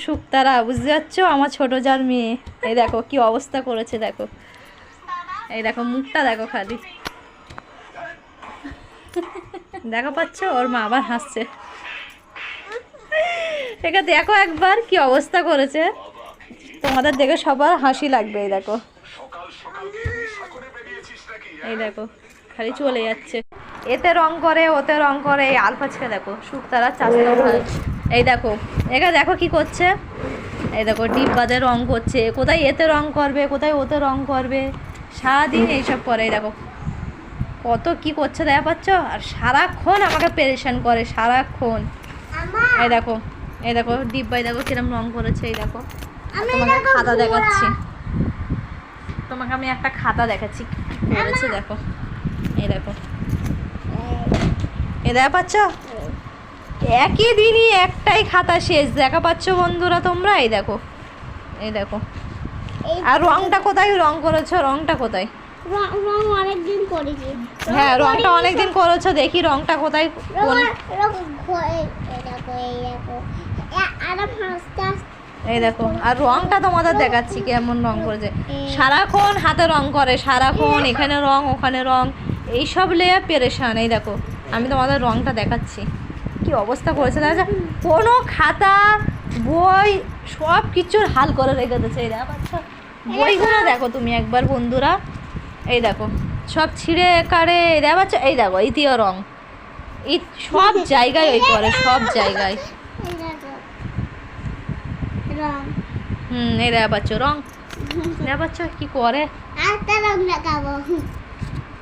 শুক্তারা বুঝতে পারছো, আমার ছোট যার মেয়ে। এই দেখো কি অবস্থা করেছে, দেখো এই দেখো মুখটা দেখো খালি, দেখো পাচ্ছ, ওর মা আবার হাসছে। এটা দেখো একবার কি অবস্থা করেছে, তোমাদের দেখে সবার হাসি লাগবে। এই দেখো, এই দেখো খালি চলে যাচ্ছে, এতে রং করে ওতে রং করে। এই আলফাজকে দেখো, শুক্তারা চাষতে ভাই। এই দেখো একা দেখো কি করছে, এই দেখো ডিব্বাতে রং করছে, কোথায় এতে রং করবে কোথায় ওতে রং করবে, সারাদিন এইসব করে। এই দেখো কত কি করছে দেখা পাচ্ছ, আর সারাক্ষণ আমাকে পেরেশান করে সারাক্ষণ। এই দেখো, এই দেখো ডিব্বাই দেখো কিরম রং করেছে। এই দেখো তোমাকে খাতা দেখাচ্ছি, তোমাকে আমি একটা খাতা দেখাচ্ছি করেছে, দেখো এই দেখো, এ দেখা পাচ্ছ একই দিনই একটাই খাতা শেষ, দেখা পাচ্ছ বন্ধুরা তোমরা। এই দেখো, এই দেখো, আর রংটা কোথায় রং করেছো, রংটা কোথায়? রং অনেকদিন করেছি। হ্যাঁ রংটা অনেকদিন করেছো, দেখি রংটা কোথায়। এই দেখো, আর রংটা তোমাদের দেখাচ্ছি কেমন রং করেছে, সারাক্ষণ হাতে রং করে, সারাক্ষণ এখানে রং ওখানে রং, এইসব লেয়া পেরেশান। এই দেখো আমি তোমাদের রংটা দেখাচ্ছি কি অবস্থা করেছে, দেখা কোনো খাতা বই সব কিছুর হাল করে রেখে দিয়েছে। এই দেখো আচ্ছা বইগুলো দেখো তুমি একবার বন্ধুরা, এই দেখো সব ছিঁড়ে কাড়ে দেখা পাচ্ছ। এই দেখো ইতিও রং, এই সব জায়গায় ওই করে, সব জায়গায়। এই দেখা পাচ্ছ রং, দেখা পাচ্ছ কি করে। রং দেখাবো।